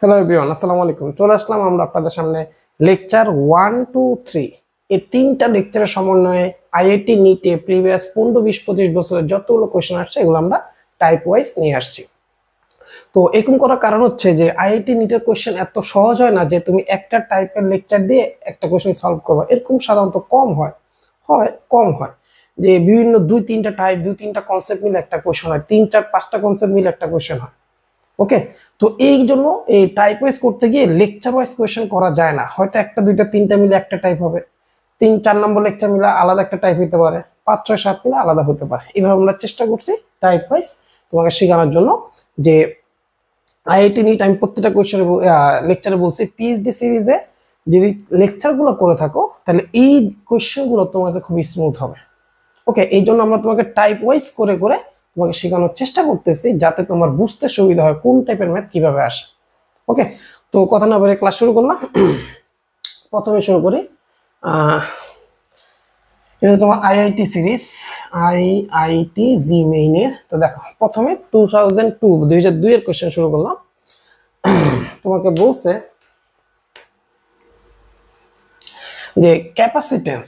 Hello everyone, আসসালামু আলাইকুম। চলে আসলাম আমরা আপনাদের সামনে লেকচার 1, 2, 3 এই তিনটা লেকচারের সমন্বয়ে আইআইটি নিটে প্রিভিয়াস 15, 20, 25 বছরের যতগুলো কোয়েশ্চেন আসছে এগুলো আমরা টাইপ ওয়াইজ নিয়ে আসছি। তো এরকম করার কারণ হচ্ছে যে আইআইটি নিটের কোয়েশ্চেন এত সহজ হয় না যে তুমি একটা টাইপের লেকচার দিয়ে একটা কোয়েশ্চেন সলভ করবে, এরকম সাধারণত কম হয় যে বিভিন্ন 2-3টা টাইপ 2-3টা কনসেপ্ট মিলে একটা কোয়েশ্চেন হয়, 3-4-5টা কনসেপ্ট মিলে একটা কোয়েশ্চেন হয়। ওকে, তো এই জন্য এই টাইপ ওয়াইজ করতে গিয়ে লেকচার ওয়াইজ কোয়েশ্চেন করা যায় না। হয়তো একটা দুইটা তিনটা মিলে একটা টাইপ হবে, 3-4 নম্বর লেকচার মিলে আলাদা একটা টাইপ হতে পারে, 5-6-7 মিলে আলাদা হতে পারে। এইভাবে আমরা চেষ্টা করছি টাইপ ওয়াইজ তোমাকে শেখানোর জন্য। যে আইআইটি নিট আমি প্রত্যেকটা কোয়েশ্চেন লেকচারে বলছি, পিএইচডি সিরিজে যদি লেকচারগুলো করে থাকো তাহলে এই কোয়েশ্চেনগুলো তোমার কাছে খুব স্মুথ হবে। ওকে, এই জন্য আমরা তোমাকে টাইপ ওয়াইজ করে করে তোমাকে শেখানোর চেষ্টা করতেছি যাতে তোমার বুঝতে সুবিধা হয় কোন টাইপের ম্যাথ কিভাবে আসে। ওকে, তো কথা না বলে ক্লাস শুরু করলাম। প্রথমে শুরু করি, এটা তোমার আইআইটি সিরিজ, আইআইটি জি মেইনের। তো দেখো প্রথমে 2002 এর কোয়েশ্চেন শুরু করলাম। তোমাকে বলছে যে ক্যাপাসিটেন্স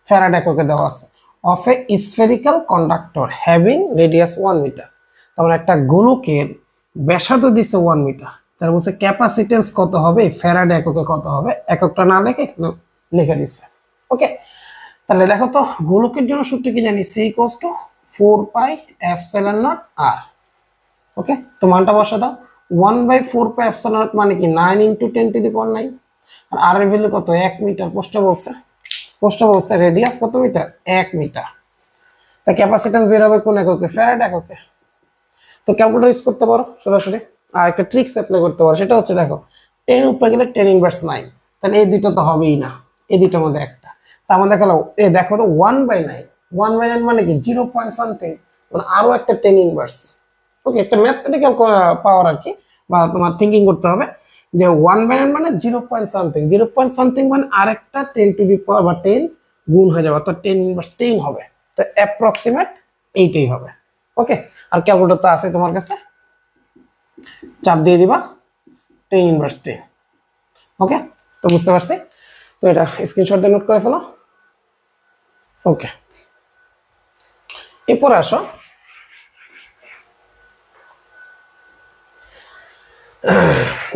ফ্যারাড এককে দেওয়া আছে of a spherical conductor having radius 1 metre. তারপর একটা গোলকের ব্যাসার্ধ দিচ্ছে 1 মিটার, তার বলছে ক্যাপাসিটেন্স কত হবে, ফ্যারাড এককে কত হবে, এককটা না লিখে এখানে লিখে দিচ্ছে। ওকে, তাহলে দেখো তো গোলকের জন্য সূত্র কি জানি, সি ইকুয়ালস টু 4πε0 r। ওকে, তো মানটা বসা দাও, 1/4πε0 মানে কি 9 × 10⁹, আর আর এর ভ্যালু কত, 1 মিটার। প্রশ্ন বলছে রেডিয়াস কত মিটার, 1 মিটার। তা ক্যাপাসিট্যান্স বের হবে কোন এককে, ফ্যারাড এককে। তো ক্যালকুলেটর ইউজ করতে পারো সরাসরি, আর একটা ট্রিক্স অ্যাপ্লাই করতে পারো, সেটা হচ্ছে দেখো 10 উপরে গেলে 10^9, তাহলে এই দুটো তো হবেই না, এই দুটোর মধ্যে একটা। তার মধ্যে দেখালো দেখো তো 1/9, 1/9 মানে কি 0 পয়েন্ট সামথিং, মানে আরো একটা 10 ইনভার্স। ওকে, একটা ম্যাথমেটিক্যাল পাওয়ার আর কি, বা তোমার থিঙ্কিং করতে হবে যে 1/9 মানে 0 পয়েন্ট সামথিং, 0 পয়েন্ট সামথিং মানে আরেকটা 10 বা 10 গুণ হয়ে যাবে, তো 10 10 হবে। তো অ্যাপ্রক্সিমেট এইটাই হবে। ওকে, আর ক্যালকুলেটর তো আছে তোমার কাছে, চাপ দিয়ে দিবা 10 × 10। ওকে, তো বুঝতে পারছি। তো এটা স্ক্রিনশট দিয়ে নোট করে ফেলো। ওকে, এরপরে আসো,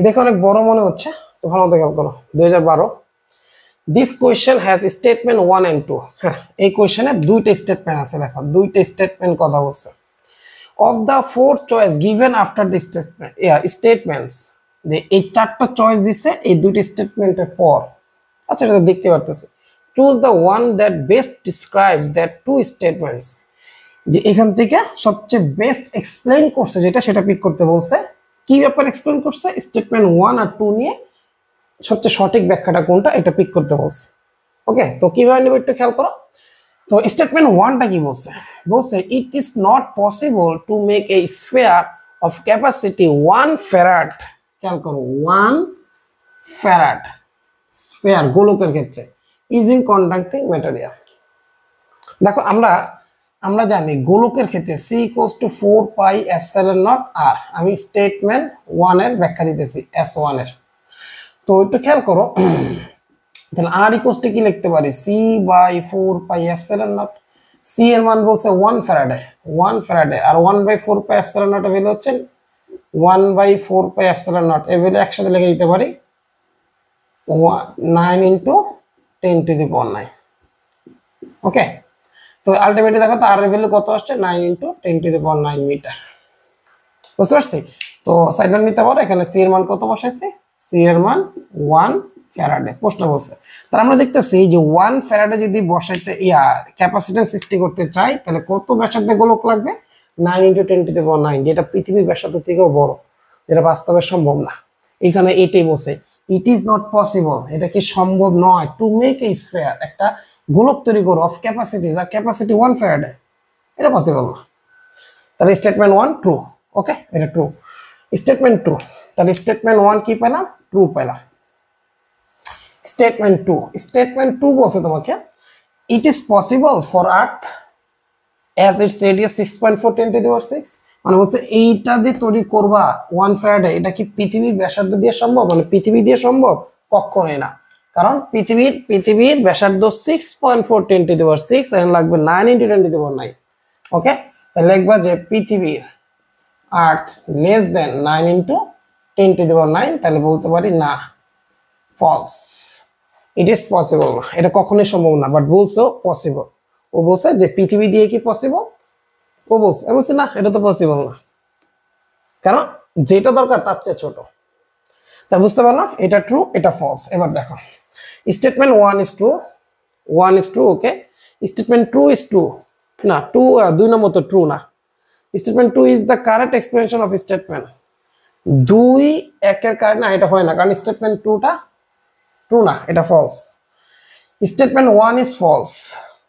দেখো অনেক বড় মনে হচ্ছে, তো ভালো মতো খেয়াল করো। 2012, this question has statement 1 and 2। হ্যাঁ, এই কোয়েশ্চেনে দুইটা স্টেটমেন্ট আছে, দেখো দুইটা স্টেটমেন্ট কথা বলছে। Of the 4 choice given after the statements, এই 4টা চয়েস দিছে এই দুইটা স্টেটমেন্টের পর। আচ্ছা, এটা দেখতে পারতেছে, choose the one that best describes that two statements. যে এখান থেকে সবচেয়ে বেস্ট এক্সপ্লেইন করছে যেটা, সেটা পিক করতে বলছে। কি ব্যাপার এক্সপ্লেইন করছে, স্টেটমেন্ট 1 আর 2 নিয়ে সবচেয়ে সঠিক ব্যাখ্যাটা কোনটা এটা পিক করতে বলছে। ওকে, তো কিভাবে নেবে একটু খেয়াল করো। তো স্টেটমেন্ট 1টা কি বলছে, বলছে it is not possible to make a sphere of capacity 1 farad. খেয়াল করো, 1 ফ্যারাড স্ফিয়ার গোলকের ক্ষেত্রে ইউজিং কন্ডাক্টিং ম্যাটেরিয়াল। দেখো আমরা জানি গোলকের ক্ষেত্রে সি ইকুয়ালস টু 4πε0 r। আমি স্টেটমেন্ট 1 এর ব্যাখ্যা দিতেছি, S1 এর। তো একটু খেয়াল করো, তাহলে আর ইকুয়ালস টু কি লিখতে পারি, c/4πε0। সি এর মান বলছে 1 ফ্যারাডে, আর 1/4πε0 এর ভ্যালু হচ্ছে 1/4πε0। এর ভ্যালু একসাথে লিখে দিতে পারি 9 × 10⁹। ওকে, তো আলটিমেটলি দেখো তো আর এর ভ্যালু কত আসছে, 9 × 10⁹ মিটার। বুঝতে পারছি? তো সাইড নিতে পারো, এখানে সি এর মান কত বসাইছে, সি এর মান 1 ফ্যারাডে। প্রশ্ন বলছে, তাহলে আমরা দেখতেছি যে 1 ফ্যারাডে যদি বসাইতে ক্যাপাসিট্যান্স সৃষ্টি করতে চাই তাহলে কত ব্যাসার্ধে গোলক লাগবে, 9 × 10⁹, যেটা পৃথিবীর ব্যাসার্ধ থেকেও বড়, যেটা বাস্তবে সম্ভব না। এখানে এটাই বলছে, ইট ইজ নট পসিবল, এটা কি সম্ভব নয়, টু মেক এ স্ফিয়ার, একটা গোলক তৈরি করো অফ ক্যাপাসিটি, যার ক্যাপাসিটি 1 ফ্যারাডে, এটা পসিবল না। তাহলে স্টেটমেন্ট 1 ট্রু। ওকে, এটা ট্রু। স্টেটমেন্ট 2, তাহলে স্টেটমেন্ট 1 কি পেলাম, ট্রু পেলাম। স্টেটমেন্ট 2 বলছে তোমাকে it is possible for earth as its radius 6.4 10 to the power 6 মানে বলছে এইটা যে তৈরি করবা 1 ফ্যারাডে এটা কি পৃথিবীর ব্যাসার্ধ দিয়ে সম্ভব মানে পৃথিবী দিয়ে সম্ভব কখনোই না কারণ পৃথিবীর ব্যাসার্ধ 6.4 10 to the power 6 এখানে লাগবে 9 into 10 to the power 9 ওকে তাহলে লিখবা যে পৃথিবীর আর্থ less than 9 into 10 to the power 9 তাহলে বলতে পারি না ফলস ইট ইজ পসিবল না এটা কখনোই সম্ভব না বাট বলছো পসিবল ও বলছে যে পৃথিবী দিয়ে কি পসিবল ও বলছে আমি বলছি না এটা তো পসিবল না কারণ যেটা দরকার তার চেয়ে ছোট তা বুঝতে পারলাম এটা ট্রু এটা ফলস এবার দেখো statement 1 is true 1 is true okay statement 2 is true না 2 দুই নম্বর তো ট্রু না statement 2 is the correct explanation of statement 2 একের কারণে না এটা হয় না কারণ স্টেটমেন্ট 2 টা ট্রু না এটা false statement 1 is false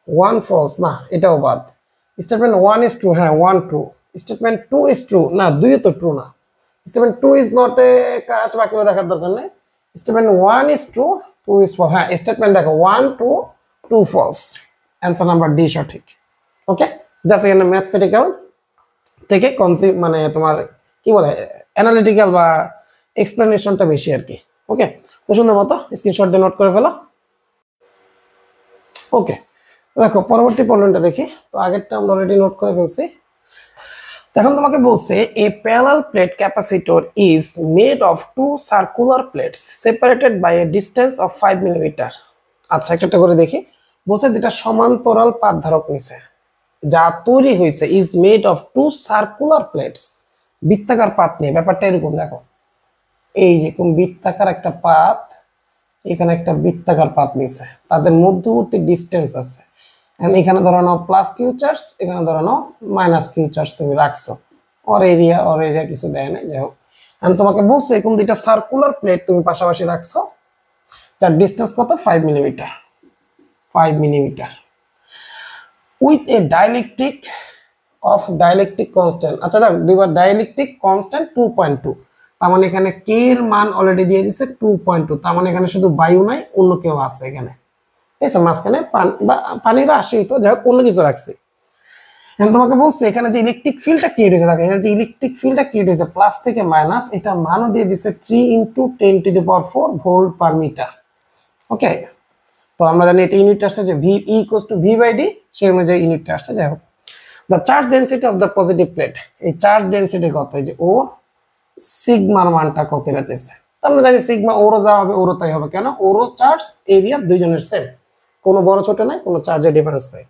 1 false না এটাও বাদ স্টেটমেন্ট 1 is true হ্যাঁ 1 true স্টেটমেন্ট 2 is true না দুইও তো ট্রু না স্টেটমেন্ট 2 is not a কাজ বাকিগুলো দেখার দরকার নেই statement 1 is true 2 is false হ্যাঁ স্টেটমেন্ট দেখো 1 true 2 false answer number D সঠিক ওকে জাস্ট এখানে ম্যাথমেটিক্যাল থেকে কনসেপ্ট মানে তোমার কি বলে অ্যানালিটিক্যাল বা এক্সপ্লেনেশনটা বেশি আর কি ওকে তো সুন্দর মতো স্ক্রিনশট দিয়ে নোট করে ফেলো ওকে দেখো পরবর্তী প্রবলেমটা দেখি তো আগেরটা আমরা অলরেডি নোট করে ফেলছি এখন তোমাকে বলছে a parallel plate capacitor is made of two circular plates separated by a distance of 5 millimetre আচ্ছা একটা করে দেখি বলছে যেটা সমান্তরাল পাত ধারক নিছে যা তৈরি হয়েছে is made of two circular plates বৃত্তাকার পাত নিয়ে ব্যাপারটা এরকম দেখো এই যে কোন বৃত্তাকার একটা পাত এখানে একটা বৃত্তাকার পাত নিছে তাদের মধ্যবর্তী ডিস্টেন্স আছে এখানে ধরো নাও প্লাস কিউ চার্জ এখানে ধরো নাও মাইনাস কিউ চার্জ তুমি রাখছো অর এরিয়া কিছু দেয় না যাই হোক আমি তোমাকে বলছি এরকম দুইটা সার্কুলার প্লেট তুমি পাশাপাশি রাখছো তার ডিস্টেন্স কত 5 millimetre 5 millimetre with a dielectric of dielectric constant আচ্ছা দেখ দুইবার ডাইলেকট্রিক কনস্ট্যান্ট 2.2 তার মানে এখানে কে এর মান অলরেডি দিয়ে দিছে 2.2 তার মানে এখানে শুধু বায়ু নাই অন্য কেউ আছে এখানে ঠিক আছে মাঝখানে পানির রাশি তো যাই হোক অন্য কিছু রাখছি এখন তোমাকে বলছে এখানে যে ইলেকট্রিক ফিল্ডটা ক্রিয়েট হয়েছে দেখো এখানে যে ইলেকট্রিক ফিল্ডটা ক্রিয়েট হয়েছে প্লাস থেকে মাইনাস এটা মানও দিয়ে দিছে 3 into 10 to the power 4 volt per metre okay তো আমরা জানি এটা ইউনিট আসছে যে V equals to V by D সেই অনুযায়ী ইউনিটটা আসছে যাই হোক the charge density of the positive plate এই চার্জ ডেনসিটি কত এই যে ও সিগমার মানটা কত রয়েছে আমরা জানি সিগমা ওরও যা হবে ওরও তাই হবে কেন ওরও চার্জ এরিয়া দুইজনের সেম কোনো বড় ছোট নাই কোনো চার্জের ডিফারেন্স নাই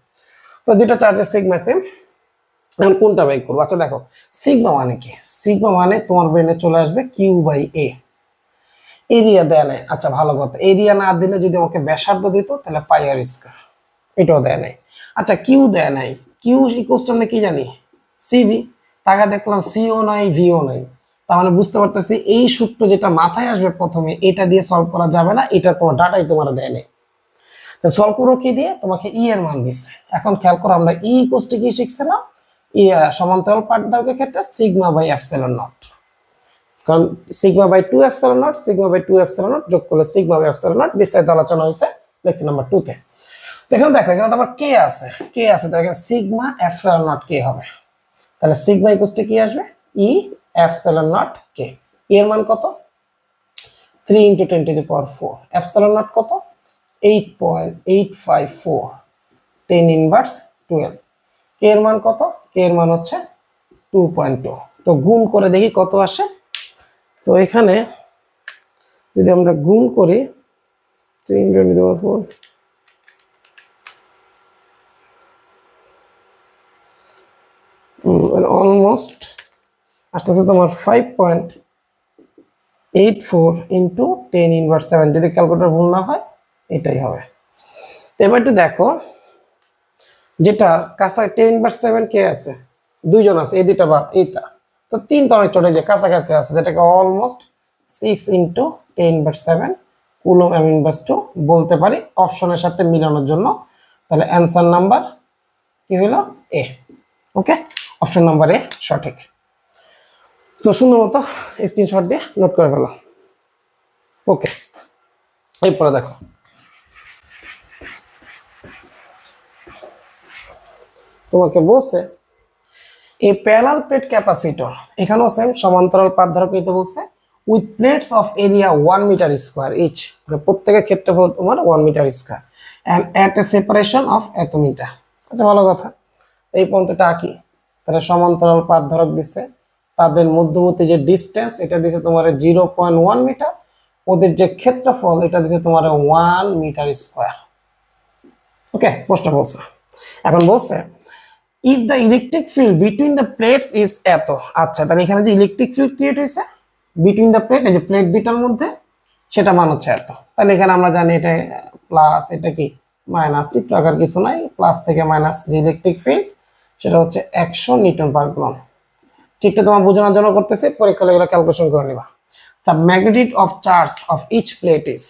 তো দুটো চার্জের সিগমা সেম এখন কোনটা বাই করবো আচ্ছা দেখো সিগমা মানে কি সিগমা মানে তোমার ব্রেনে চলে আসবে কিউ বাই এ এরিয়া দেয় নাই আচ্ছা ভালো কথা এরিয়া না দিলে যদি আমাকে ব্যাসার্ধ দিত তাহলে পাই আর স্কয়ার এটাও দেয় নাই আচ্ছা কিউ দেয় নাই কিউ ইকুয়ালস টু আমরা কি জানি সিভি টাকা দেখলাম সিও নাই ভিও নাই তার মানে বুঝতে পারতেছি এই সূত্র যেটা মাথায় আসবে প্রথমে এটা দিয়ে সলভ করা যাবে না এটা কোনো ডাটাই তোমার দেয় নাই তো সলভ করো কি দিয়ে তোমাকে ই এর মান দিছে এখন খেয়াল করো আমরা ই ইকুয়ালস টু কি শিখছিলাম সমান্তরাল পাঠ ধারকের ক্ষেত্রে সিগমা বাই এপসিলন নট কারণ sigma by 2 epsilon naught sigma by 2 epsilon naught যোগ করলে সিগমা বাই এপসিলন নট বিস্তারিত আলোচনা হয়েছে লেকচার নাম্বার 2 তে তো এখানে দেখো এখানে তোমার কে আছে তো এখানে সিগমা এপসিলন নট কে হবে তাহলে সিগমা ইকুয়ালস টু কি আসবে ই এপসিলন নট কে এর মান কত 3 into 10 to the power 4 epsilon not কত 8.854 10 ইনভার্স 12 কে এর মান কত কে এর মান হচ্ছে 2.2 তো গুণ করে দেখি কত আসে তো এখানে যদি আমরা গুণ করি 3 into 10 to the power 4 almost আসতেছে তোমার 5.84 into 10 ইনভার্স 7 যদি ক্যালকুলেটর ভুল না হয় এটাই হবে তো এবার একটু দেখো যেটা কাছা 10 ইনভার্স 7 কে আছে দুইজন আছে এই দুইটা বাদ এইটা তো তিন তো অনেক ছোট যে কাছাকাছি আছে যেটাকে almost 6 into 10 inverse 7 coulomb m inverse 2 বলতে পারি অপশনের সাথে মিলানোর জন্য তাহলে অ্যানসার নাম্বার কি হলো এ ওকে অপশন নাম্বার এ সঠিক তো সুন্দর মতো স্ক্রিনশট দিয়ে নোট করে ফেলো ওকে এরপরে দেখো তোমাকে বলছে এ প্যারালাল প্লেট ক্যাপাসিটর, এখানেও সেম সমান্তরাল পাত ধারক নিতে বলছে, with plates of area 1 metre square each, প্রত্যেকের ক্ষেত্রফল তোমার 1 metre square, and at a separation of এত মিটার। আচ্ছা ভালো কথা, এই পর্যন্তটা কি, তারা সমান্তরাল পাত ধারক দিছে, তাদের মধ্যবর্তী যে ডিস্টেন্স এটা দিছে তোমার 0.1 মিটার, ওদের যে ক্ষেত্রফল এটা দিছে তোমার 1 মিটার স্কোয়ার। ওকে, প্রশ্ন বলছে, এখন বলছে if the electric field between the plates is এত। আচ্ছা, তাহলে এখানে যে ইলেকট্রিক ফিল্ড ক্রিয়েট হয়েছে বিটুইন দ্য প্লেট, এই যে প্লেট দুটার মধ্যে, সেটা মান হচ্ছে এত। তাহলে এখানে আমরা জানি এটা প্লাস, এটা কি মাইনাস, চিত্র আকার কিছু নাই, প্লাস থেকে মাইনাস, যে ইলেকট্রিক ফিল্ড সেটা হচ্ছে 100 নিউটন পার কুলম্ব। ঠিকটা তোমার বোঝানোর জন্য করতেছে, পরীক্ষা এগুলো ক্যালকুলেশন করে নিবা। The magnitude of charge of each plate is,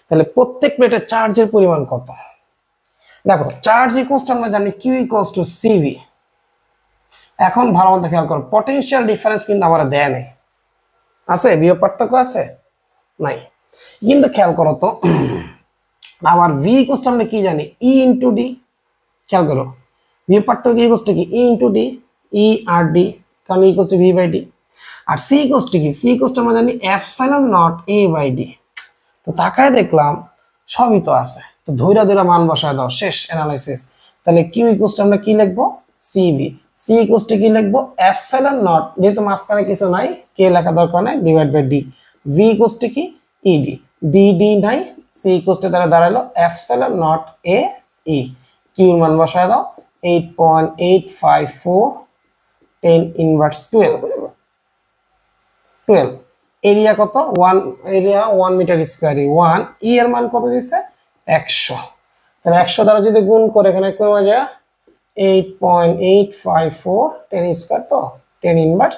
তাহলে প্রত্যেক প্লেটের চার্জের পরিমাণ কত। দেখো চার্জ ইকুয়ালস টু আমরা জানি কিউ ইকুয়ালস টু সিভি। এখন ভালো মতো খেয়াল করো, পটেনশিয়াল ডিফারেন্স কিন্তু আমরা দেয় নাই, আছে বিয়োগ পার্থক্য আছে নাই, কিন্তু খেয়াল করো তো আবার ভি ইকুয়ালস টু আমরা কি জানি ই ইন্টু ডি। খেয়াল করো বিয়োগ পার্থক্য ইকুয়ালস টু কি ই ইন্টু ডি, ই আর ডি, কারণ equals to V by D. আর সি ইকুয়ালস টু কি, সি ইকুয়ালস টু আমরা জানি epsilon naught A by D. তো তাকায় দেখলাম সবই তো আছে, তো ধৈরা ধৈরা মান বসায় দাও, শেষ অ্যানালাইসিস। তাহলে কিউ ইকুয়ালস টু আমরা কি লিখবো সিভি, সি ইকুয়ালস টু কি লিখবো এপসাইলন নট, যেহেতু মাঝখানে কিছু নাই কে লেখা দরকার নাই, divide by D. V equals to কি ইডি, ডি ডি নাই, সি ইকুয়ালস টু দ্বারা দাঁড়ালো এপসাইলন নট এ ই। কিউর মান বসায় দাও 8.854 10 ইনভার্স 12। এরিয়া কত 1, এরিয়া 1 মিটার স্কোয়ার, 1 ই এর মান কত দিচ্ছে 100। তাহলে 100 দ্বারা যদি গুণ করে এখানে কমে যায় 8.854 10 স্কোয়ার, তো 10 ইনভার্স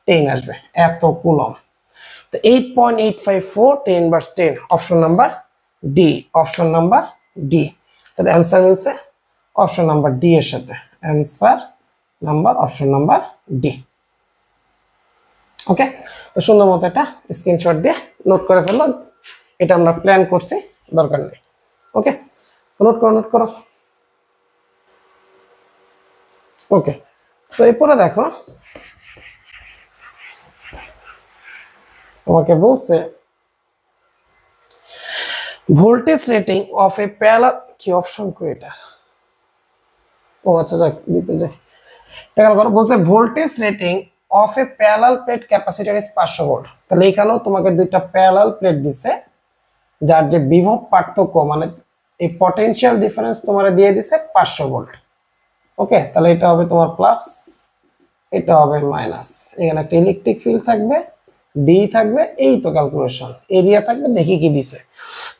10 আসবে, এত কুলম। তো 8.854 10 inverse 10, option number D, option number D. তাহলে অ্যান্সার মিলছে অপশন নাম্বার ডি এর সাথে, answer number option number D. Okay, তো সুন্দর মতো একটা স্ক্রিনশট দিয়ে নোট করে ফেললো, এটা আমরা প্ল্যান করছি, দরকার নেই। ওকে, তো নোট করো, নোট করো। ওকে, তো এরপরে দেখো তোমাকে বলছে voltage rating of A parallel, কি অপশন কো এটা, ও আচ্ছা যাক যাই, এটা করো, বলছে voltage rating of A parallel plate capacitor is 500 volt. তাহলে এখানেও তোমাকে দুইটা প্যারালাল প্লেট দিছে, যার যে বিভব পার্থক্য মানে এই পটেনশিয়াল ডিফারেন্স তোমার দিয়ে দিছে 500 ভোল্ট। ওকে, তাহলে এটা হবে তোমার প্লাস, এটা হবে মাইনাস, এখানে একটা ইলেকট্রিক ফিল্ড থাকবে, ডি থাকবে, এই তো ক্যালকুলেশন, এরিয়া থাকবে, দেখি কি দিছে।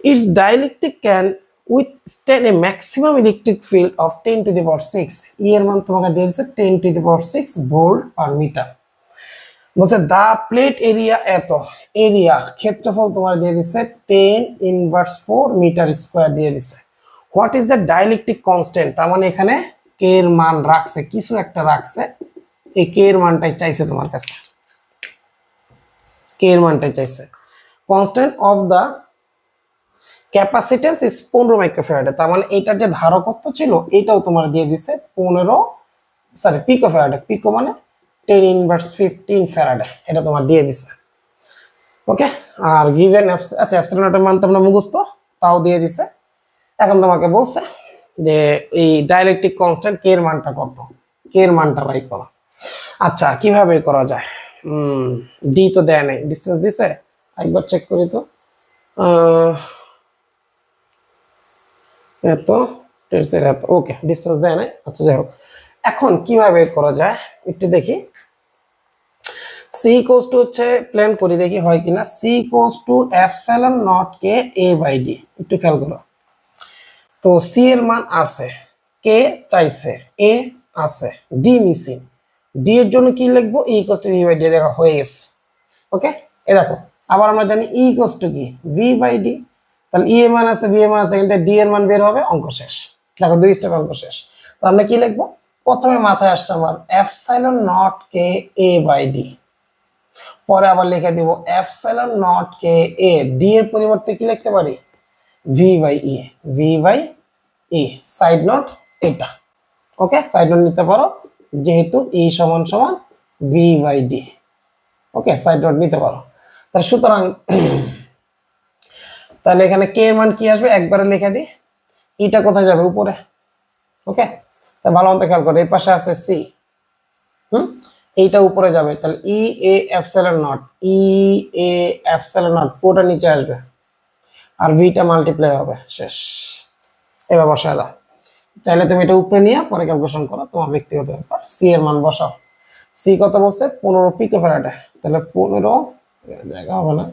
It's dielectric can withstand a maximum electric field of 10 to the power 6, ই এর মান তোমাকে দিয়ে দিছে 10 to the power 6 volt per metre. বলছে দা প্লেট এরিয়া এত, এরিয়া ক্ষেত্রফল তোমার দিয়ে দিছে 10 ইনভার্স 4 মিটার স্কোয়ার দিয়ে দিছে। What is the dielectric constant, তার মানে এখানে কে এর মান রাখছে, কিছু একটা রাখছে, এই কে এর মানটাই চাইছে তোমার কাছে, কে এর মানটাই চাইছে। Constant of the capacitance is 15 microfarad, তার মানে এটার যে ধারকত্ব ছিল এটাও তোমার দিয়ে দিছে 15, সরি পিকোফ্যারাড, পিকো মানে 10 ইনভার্স 15 ফ্যারাড, এটা তোমার দিয়ে দিছে। ওকে, আর গিভেন আচ্ছা এপসিলন নটের মান তো আমরা মুখস্থ, তাও দিয়ে দিছে। এখন তোমাকে বলছে যে এই ডাইইলেকট্রিক কনস্ট্যান্ট কে এর মানটা কত, কে এর মানটা বাই করো। আচ্ছা কিভাবে করা যায়, ডি তো দেয় নাই, ডিসটেন্স দিছে, একবার চেক করি তো, এত এত, ওকে ডিসটেন্স দেয় নাই। আচ্ছা যাই হোক, এখন কিভাবে করা যায় একটু দেখি। সি ইকুয়ালস টু হচ্ছে প্ল্যান করি দেখি হয় কিনা, C equals to epsilon naught K A by D, একটু খেয়াল করো। তো সি এর মান আছে, কে চাইছে, এ আছে, ডি মিসিং, ডি এর জন্য কি লিখবো E equals to V by D, দেখো হয়ে গেছে। ওকে, এ দেখো আবার আমরা জানি ই ইকুয়ালস টু কি ভি বাই ডি, তাহলে ই এর মান আছে, ভি এর মান আছে, কিন্তু ডি এর মান বের হবে, অঙ্ক শেষ। দেখো 2 স্টেপ অঙ্ক শেষ। তো আমরা কি লিখবো, প্রথমে মাথায় আসছে আমার epsilon naught K A by D, পরে আবার লিখে দিব epsilon naught K A, D এর পরিবর্তে কি লিখতে পারি V by E, V by E, side note এটা। ওকে, সাইড নোট নিতে পারো যেহেতু E সমান সমান V/D। ওকে, সাইড নোট নিতে পারো। তাহলে সুতরাং তাহলে এখানে কে এর মান কি আসবে একবারে লিখে দিই, ইটা কোথায় যাবে উপরে। ওকে, তা ভালো মতো খেয়াল করো, এই পাশে আছে সি, এইটা উপরে যাবে, তাহলে ই এ epsilon not, E A epsilon not পুরোটা নিচে আসবে আর ভিটা মাল্টিপ্লাই হবে, শেষ। এবার বসায় দাও, চাইলে তুমি এটা উপরে নিয়ে পরে ক্যালকুলেশন করো, তোমার ব্যক্তিগত ব্যাপার। সি এর মান বসাও, সি কত বলছে 15 পিকোফ্যারাডে, তাহলে 15 জায়গা হবে না,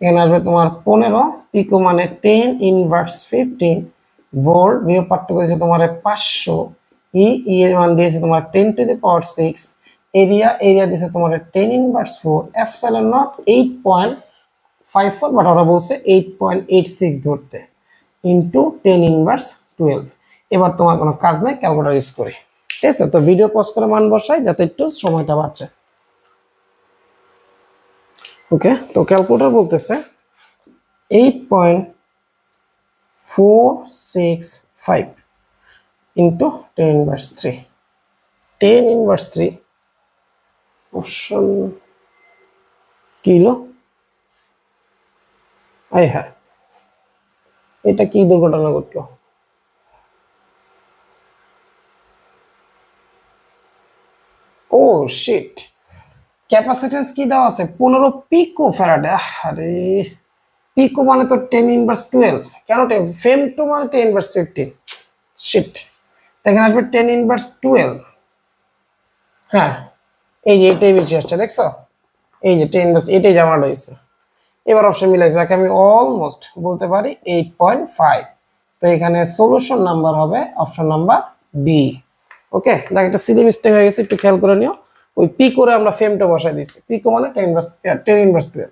এখানে আসবে তোমার 15 পিকো মানে 10 ইনভার্স 15 ভোল্ট, বিয়োগ পার্থক্য দিয়েছে তোমার 500, ই এর মান দিয়েছে তোমার 10 টু দি পাওয়ার 6, এরিয়া দিয়েছে তোমার 10 ইনভার্স 4, এপসিলন নট 8.54, বাট ওরা বলছে 8.86 ধরতে, ইন্টু 10 ইনভার্স 12। এবার তোমার কোনো কাজ নাই, ক্যালকুলেটর ইউজ করি, ঠিক আছে? তো ভিডিও পজ করে মান বসাই যাতে একটু সময়টা বাঁচে। ওকে, তো ক্যালকুলেটর বলতেছে 8.465 into 10 inverse 3, 10 inverse 3 option kilo. আয় হ্যাঁ, এটা কি দুর্ঘটনা ঘটলো? ও শিট, ক্যাপাসিট্যান্স কি দেওয়া আছে 15 পিকো ফ্যারাডে। আরে পিকো মানে তো 10 ইনভার্স 12, কেন ফেমটো মানে 10 ইনভার্স 15, শিট। এখানে আসবে 10 ইনভার্স 12, হ্যাঁ এই যে এটাই বেশি আসছে, দেখছো? এই যে 10 ইনভার্স এটাই জামা রয়েছে। এবার অপশন মিলাইছে, যাকে আমি অলমোস্ট বলতে পারি 8.5। তো এখানে সলিউশন নাম্বার হবে অপশন নাম্বার ডি। ওকে, দেখ এটা সিলি মিস্টেক হয়ে গেছে, একটু খেয়াল করে নিও। ওই পি করে আমরা ফেমটা বসাই দিচ্ছি, পিকো মানে 10 ইনভার্স 12।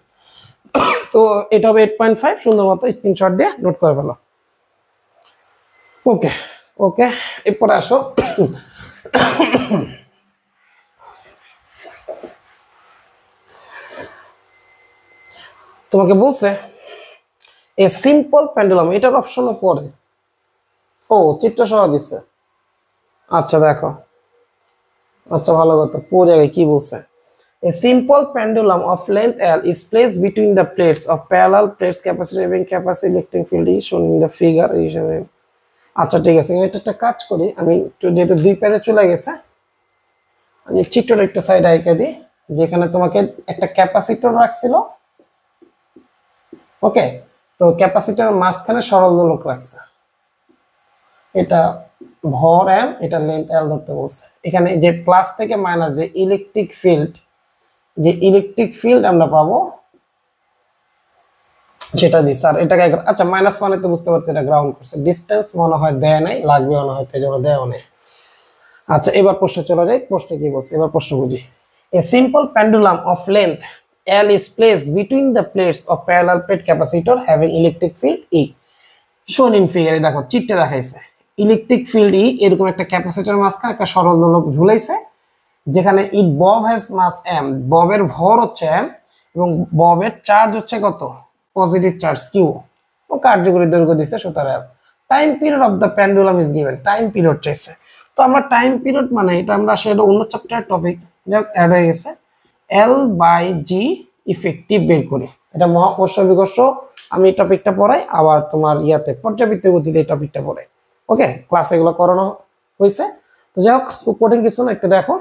তো এটা হবে 8.5, সুন্দর মতো স্ক্রিনশট দিয়ে নোট করে ফেলো। ওকে ওকে, এরপরে আসো তোমাকে বলছে এ সিম্পল পেন্ডুলাম, এটার অপশনও পড়ে। ও চিত্র সহ দিচ্ছে, আচ্ছা দেখো, আচ্ছা ভালো কথা, পুরো জায়গায় কি বলছে? A simple pendulum of length L is placed between the plates of parallel plates capacitor having capacity electric field is shown in the figure হিসেবে। আচ্ছা ঠিক আছে, এটা একটা কাজ করি আমি, যেহেতু দুই পেজে চলে গেছে আমি চিত্রটা একটু সাইড আইকে দিই, যেখানে তোমাকে একটা ক্যাপাসিটর রাখছিল। ওকে, তো ক্যাপাসিটর মাঝখানে সরল দোলক রাখছে, এটা ভর এম, এটা লেন্থ এল ধরতে বলছে। এখানে যে প্লাস থেকে মাইনাস যে ইলেকট্রিক ফিল্ড আমরা পাবো সেটা দিই স্যার এটাকে। আচ্ছা মাইনাস মানে তো বুঝতে পারছি এটা গ্রাউন্ড করছে, ডিসটেন্স মনে হয় দেয় নাই, লাগবে মনে হয় তেজন্য দেওয়া নেই। আচ্ছা এবার প্রশ্ন চলে যাই, প্রশ্নে কি বলছে এবার প্রশ্ন বুঝি। A simple pendulum of length L is placed between the plates of parallel plate capacitor having electric field E shown in figure। দেখো চিত্রে দেখাইছে ইলেকট্রিক ফিল্ড ই, এরকম একটা ক্যাপাসিটর মাঝখানে একটা সরল দোলক ঝুলাইছে, যেখানে ইট বব হ্যাজ মাস এম, ববের ভর হচ্ছে এম এবং ববের চার্জ হচ্ছে কত পজিটিভ চার্জ কিউ, ও কার্যকরী দৈর্ঘ্য দিচ্ছে সুতরাং time period of the pendulum is given, time period চাইছে। তো আমরা টাইম পিরিয়ড মানে এটা আমরা আসলে অন্য চ্যাপ্টারের টপিক যাক অ্যাড হয়ে গেছে, এল বাই জি ইফেক্টিভ বের করি, এটা মহাকর্ষ বিকর্ষ আমি এই টপিকটা পড়াই, আবার তোমার ইয়াতে পর্যাবৃত্ত গতিতে এই টপিকটা পড়াই। ওকে, ক্লাসে এগুলো করানো হয়েছে। তো যাই হোক, খুব কঠিন কিছু না, একটু দেখো।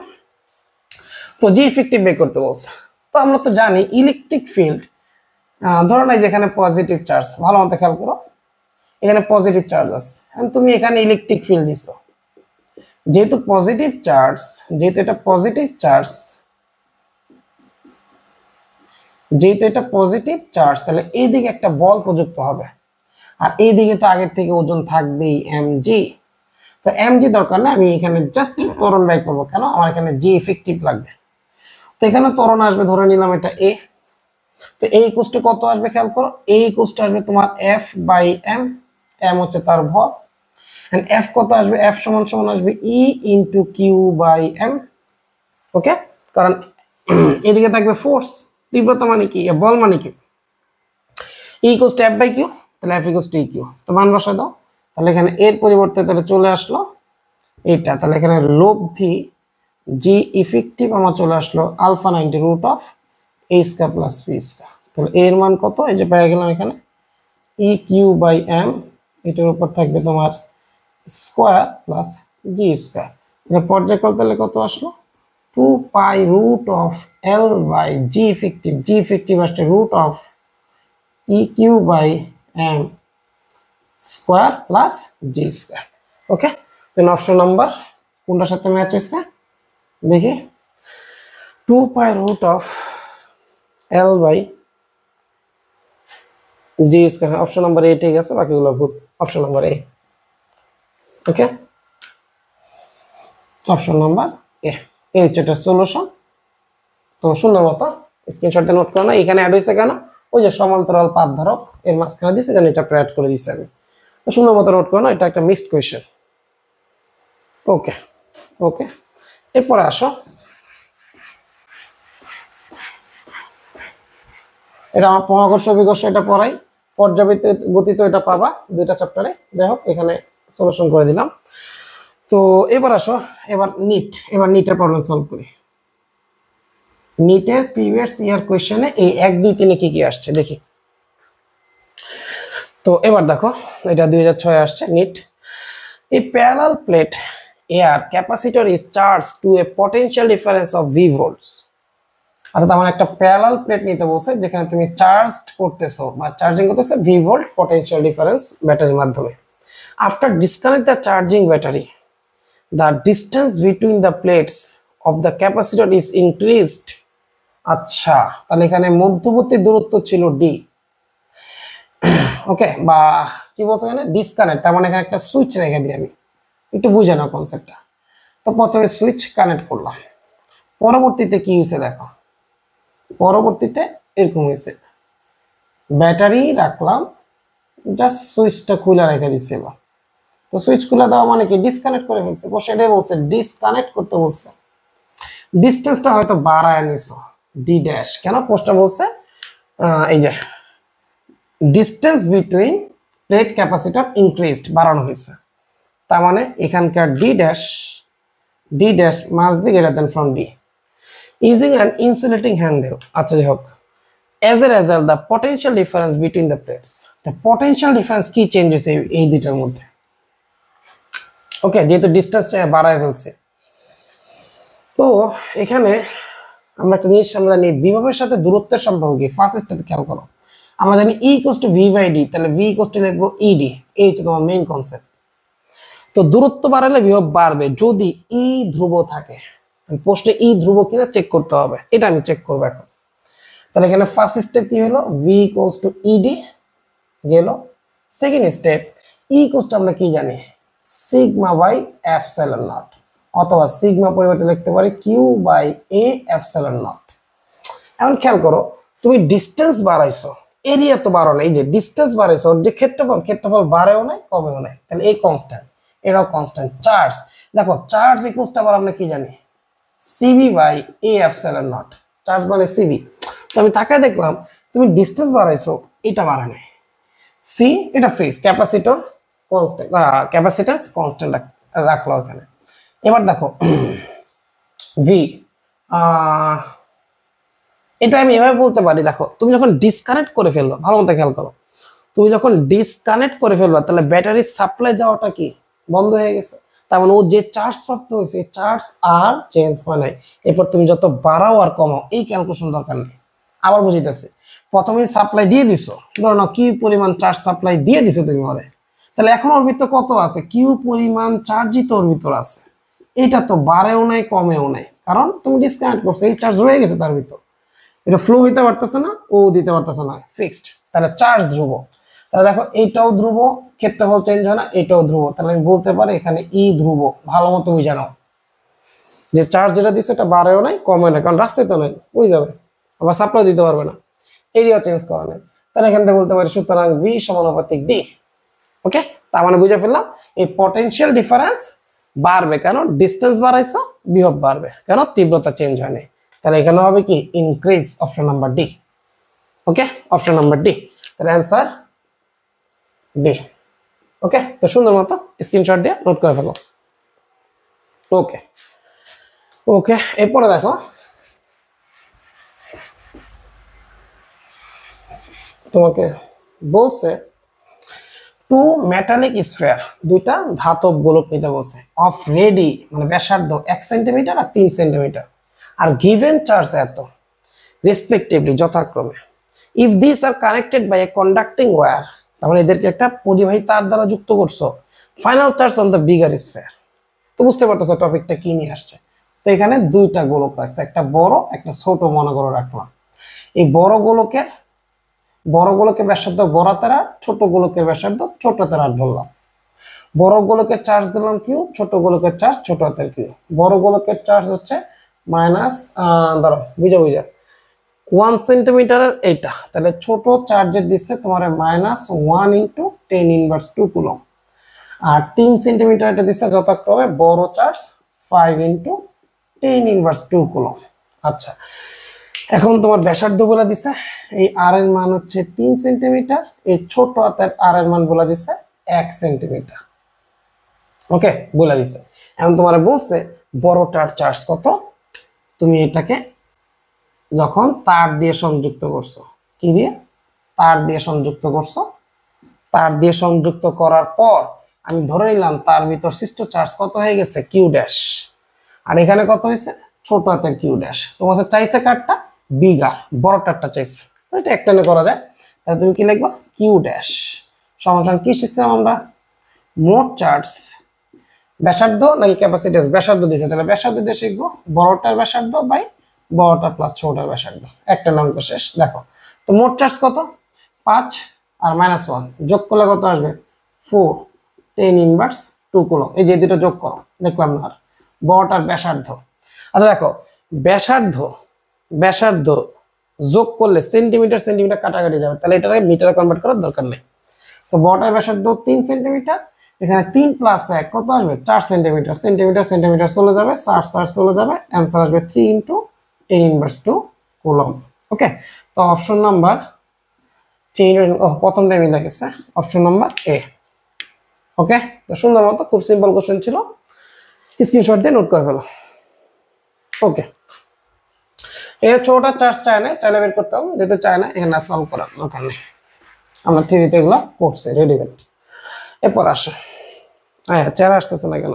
তো জি ইফেক্টিভ বের করতে বলছে, তো আমরা তো জানি ইলেকট্রিক ফিল্ড, ধরো না যেখানে পজিটিভ চার্জ, ভালো মতো খেয়াল করো, এখানে পজিটিভ চার্জ আছে, তুমি এখানে ইলেকট্রিক ফিল্ড দিচ্ছ, যেহেতু পজিটিভ চার্জ, যেহেতু এটা পজিটিভ চার্জ, তাহলে এইদিকে একটা বল প্রযুক্ত হবে, আর এইদিকে তো আগের থেকে ওজন থাকবেই mg। তো mg দরকার না, আমি এখানে জাস্ট ত্বরণ বাই করবো, কেন আমার এখানে জি ইফেক্টিভ লাগবে। তো এখানে ত্বরণ আসবে, ধরে নিলাম এটা এ, তো এই ইকুয়াল কত আসবে খেয়াল করো, এই ইকুয়াল আসবে তোমার এফ বাই এম, এম হচ্ছে তার ভর, এন্ড এফ কত আসবে, এফ সমান সমান আসবে ই ইনটু কিউ বাই এম। ওকে, কারণ এদিকে থাকবে ফোর্স, তীব্রতা মানে কি, বল মানে কি, E equal to F by Q, তাহলে F equal to E Q. তো মান বসায় দাও, তাহলে এখানে এর পরিবর্তে তাহলে চলে আসলো এটা তাহলে এখানে লব্ধি জি ইফেক্টিভ আমার চলে আসলো alpha 90 root of A square plus B square. তাহলে এর মান কত, এই যে পেয়ে গেলাম এখানে ই কিউ বাই এম, এটার উপর থাকবে তোমার স্কোয়ার প্লাস জি স্কোয়ার। তাহলে পর্যায়ক্রম তাহলে কত আসলো 2 pi root of L by G effective, G effective আসছে root of E Q by M square plus G square. Okay, then option number কোনটার সাথে ম্যাচ হচ্ছে দেখি, 2 pi root of L by G square. Option number A ঠিক আছে, বাকিগুলো ভুল। Option number A. Okay, option number A, এই হচ্ছে এটা সলিউশন। তো সুন্দর মতো স্ক্রিনশট দিয়ে নোট করো না, এখানে অ্যাড হয়েছে কেন, ওই যে সমান্তরাল পাত ধারক এর মাঝখানে দিয়েছে, যেন চ্যাপ্টার অ্যাড করে দিয়েছে আমি। তো সুন্দর মতো নোট করো না, এটা একটা মিক্সড কোয়েশ্চেন। ওকে ওকে, এরপরে আসো, এটা আমার মহাকর্ষ বিকর্ষ এটা পড়াই, পর্যাবৃত্ত গতি তো এটা পাবা দুইটা চ্যাপ্টারে। যাই হোক, এখানে সলিউশন করে দিলাম। তো এবার আসো, এবার নিটের প্রবলেম সলভ করি। নিটের প্রিভিয়াস ইয়ার কোয়েশ্চেনে এই 1, 2, 3 কি কি আসছে দেখি। তো এবার দেখো, এটা 2006 আসছে NEET. A parallel plate air capacitor is charged to a potential difference of V volts. আচ্ছা, তার মানে একটা প্যারালাল প্লেট নিতে বলছে যেখানে তুমি চার্জ করতেছো বা চার্জিং করতেছো V ভোল্ট পটেনশিয়াল ডিফারেন্স ব্যাটারির মাধ্যমে। After disconnect the charging battery, the distance between the plates of the capacitor is increased. আচ্ছা, তাহলে এখানে মধ্যবর্তী দূরত্ব ছিল d। ওকে, বা কি বলছে এখানে ডিসকানেক্ট, তার মানে এখানে একটা সুইচ রেখে দিই আমি, একটু বুঝে নাও কনসেপ্টটা। তো প্রথমে সুইচ কানেক্ট করলাম, পরবর্তীতে কি হয়েছে দেখো, পরবর্তীতে এরকম হয়েছে, ব্যাটারি রাখলাম, জাস্ট সুইচটা খুলে রেখে দিচ্ছে। এবার তো সুইচ খুলে দেওয়া মানে কি ডিসকানেক্ট করে ফেলছে, সেটাই বলছে ডিসকানেক্ট করতে বলছে। ডিস্টেন্সটা হয়তো বাড়ায় নিছো ডি ড্যাশ, কেন পোস্টটা বলছে এই যে distance between plate capacitor increased, বাড়ানো হয়েছে। তার মানে এখানকার D dash must be greater than from D using an insulating handle. আচ্ছা, যাই হোক, as a result the potential difference between the plates, the potential difference কি চেঞ্জ হয়েছে এই দুইটার মধ্যে। ওকে, যেহেতু ডিস্টেন্স বাড়ায় ফেলছে, তো এখানে আমরা একটা জিনিস আমরা জানি বিভবের সাথে দূরত্বের সম্পর্ক কি। ফার্স্ট স্টেপে খেয়াল করো, আমরা জানি E = V / D, তাহলে V = লিখবো ED, এই হচ্ছে তোমার মেইন কনসেপ্ট। তো দূরত্ব বাড়ালে বিভব বাড়বে যদি E ধ্রুব থাকে। প্রশ্নে E ধ্রুব কিনা চেক করতে হবে, এটা আমি চেক করবো এখন। তাহলে এখানে ফার্স্ট স্টেপ কি হলো, V = ED গেল। সেকেন্ড স্টেপ E = আমরা কি জানি সিগমা বাই এপসাইলন নট, অথবা সিগমা পরিবর্তে লিখতে পারি Q by A epsilon naught. এখন খেয়াল করো, তুমি ডিস্টেন্স বাড়াইছো, এরিয়া তো বাড়ো না, এই যে ডিস্টেন্স বাড়াইছো, যে ক্ষেত্রফল বাড়েও নাই কমেও নাই, তাহলে এই কনস্ট্যান্ট, এটাও কনস্ট্যান্ট। চার্জ দেখো, চার্জ ইকুয়ালস আবার আমরা কি জানি C B by A epsilon naught, charge মানে সিবি। তো আমি তাকায় দেখলাম তুমি ডিস্টেন্স বাড়াইছো, এটা বাড়া নাই। সি এটা phase, capacitor constant, capacitance constant রাখলো এখানে। এবার দেখো ভি, এটা আমি এভাবে বলতে পারি, দেখো তুমি যখন ডিসকানেক্ট করে ফেললো, ভালো মতো খেয়াল করো, তুমি যখন ডিসকানেক্ট করে ফেলবা তাহলে ব্যাটারির সাপ্লাই যাওয়াটা কি বন্ধ হয়ে গেছে। তার মানে ও যে চার্জ প্রাপ্ত হয়েছে চার্জ আর চেঞ্জ হয় নাই। এরপর তুমি যত বাড়াও আর কমাও এই ক্যালকুলেশন দরকার নেই। আবার বুঝিতেছি, প্রথমেই সাপ্লাই দিয়ে দিছো, ধরো না কি পরিমাণ চার্জ সাপ্লাই দিয়ে দিছো তুমি ওরে, তাহলে এখন ওর ভিতর কত আছে, কিউ পরিমাণ চার্জই তো ওর ভিতর আছে, এটা তো বাড়েও নাই কমেও নাই, কারণ তুমি ডিসকানেক্ট করছো, এই চার্জ রয়ে গেছে তার ভিতর, এটা ফ্লো হইতে পারতেছে না, ও দিতে পারতেছে না, ফিক্সড। তাহলে চার্জ ধ্রুব, তাহলে দেখো এইটাও ধ্রুব, ক্ষেত্রফল চেঞ্জ হয় না, এটাও ধ্রুব, তাহলে আমি বলতে পারি এখানে ই ধ্রুব। ভালো মতো বুঝে নাও যে চার্জ যেটা দিচ্ছে এটা বাড়েও নাই কমে নাই, কারণ রাস্তায় তো নাই, বুঝে যাবে, আবার সাপ্লাই দিতে পারবে না, এরিয়া চেঞ্জ করা নেই। তাহলে এখান থেকে বলতে পারি সুতরাং ভি সমানুপাতিক ডি। ওকে, তার মানে বুঝে ফেললাম এই পটেনশিয়াল ডিফারেন্স বাড়বে, কেন ডিস্টেন্স বাড়াইছো, বিভব বাড়বে, কেন তীব্রতা চেঞ্জ হয় নাই। তাহলে এখানে হবে কি ইনক্রিজ, অপশন নাম্বার ডি। ওকে, অপশন নাম্বার ডি, তাহলে অ্যান্সার ডি। ওকে, তো সুন্দর মতো স্ক্রিনশট দিয়ে নোট করে ফেলো। ওকে ওকে, এরপরে দেখো তোমাকে বলছে টু মেটালিক স্ফিয়ার, দুইটা ধাতব গোলক নিতে বলছে, অফ রেডি মানে ব্যাসার্ধ 1 সেন্টিমিটার আর 3 সেন্টিমিটার, আর গিভেন চার্জ এত রেসপেক্টিভলি যথাক্রমে। If this are connected by a conducting wire, তার মানে এদেরকে একটা পরিবাহী তার দ্বারা যুক্ত করছো, final charge on the bigger sphere. তো বুঝতে পারতেছো টপিকটা কি নিয়ে আসছে। তো এখানে দুইটা গোলক রাখছে, একটা বড় একটা ছোট মনে করে রাখলাম। এই বড় গোলকের ব্যাসার্ধ বড় হাতের আর, ছোট গোলকের ব্যাসার্ধ ছোট হাতের আর ধরলাম। বড় গোলকের চার্জ দিলাম কিউ, ছোট গোলকের চার্জ ছোট হাতের কিউ। বড় গোলকের চার্জ হচ্ছে মাইনাস ধরো বুঝা 1 সেন্টিমিটারের এইটা, তাহলে ছোট চার্জের দিচ্ছে তোমার -1 ইন্টু 10 ইনভার্স 2 কুলম, আর 3 সেন্টিমিটার এটা দিচ্ছে যথাক্রমে বড় চার্জ 5 ইন্টু 10 ইনভার্স 2 কুলম। আচ্ছা, এখন তোমার ব্যাসার্ধ বলে দিছে, এই আর এর মান হচ্ছে 3 সেন্টিমিটার, এই ছোট হাতের আর এর মান বলে দিছে 1 সেন্টিমিটার। ওকে, বলে দিছে। এখন তোমার বলছে বড়টার চার্জ কত, তুমি এটাকে যখন তার দিয়ে সংযুক্ত করছো, কি দিয়ে, তার দিয়ে সংযুক্ত করছো, তার দিয়ে সংযুক্ত করার পর আমি ধরে নিলাম তার ভিতর সৃষ্ট চার্জ কত হয়ে গেছে কিউ ড্যাশ, আর এখানে কত হয়েছে ছোট হাতের কিউ ড্যাশ। তোমার চাইছে কারটা বিগার, বড়টারটা চাইছে, এটা একটানে করা যায়। তাহলে তুমি কি লিখবা, কিউ ড্যাশ সমান কি সিস্টেম, আমরা মোট চার্জ ব্যাসার্ধ নাকি ক্যাপাসিট্যান্স, ব্যাসার্ধ দিয়েছে, তাহলে ব্যাসার্ধ দিয়ে শিখবো বড়টার ব্যাসার্ধ বাই বড়টা প্লাস ছোটটার ব্যাসার্ধ, একটা অঙ্ক শেষ। দেখো তো মোট চার্জ কত, 5 আর -1 যোগ করলে কত আসবে 4, 10 ইনভার্স 2 কুলম। এই যে দুটো যোগ করো, দেখলাম না, আর বড়টার ব্যাসার্ধ। আচ্ছা দেখো ব্যাসার্ধ যোগ করলে সেন্টিমিটার কাটাকাটি যাবে, তাহলে এটাকে মিটারে কনভার্ট করার দরকার নেই। তো বড়টার ব্যাসার্ধ 3 সেন্টিমিটার, এখানে 3 + 1 কত আসবে 4 সেন্টিমিটার, সেন্টিমিটার চলে যাবে, 4 চলে যাবে, অ্যান্সার আসবে 3 ইন্টু 10 ইনভার্স 2 কুলম। ওকে, তো অপশন নাম্বার প্রথমটা মিলে গেছে, অপশন নাম্বার এ। ওকে, তো সুন্দর মতো, খুব সিম্পল কোশ্চেন ছিল, স্ক্রিনশট দিয়ে নোট করে ফেলো। ওকে, এর ছোটটা চার্জ চায় না, চাইলে বের করতে হবে, যেহেতু চায় না এখানে সলভ করার দরকার নেই, আমরা থিওরিতে এগুলো করছি রেডিমেড। এরপর আসো, হ্যাঁ চেহারা আসতেছে না কেন,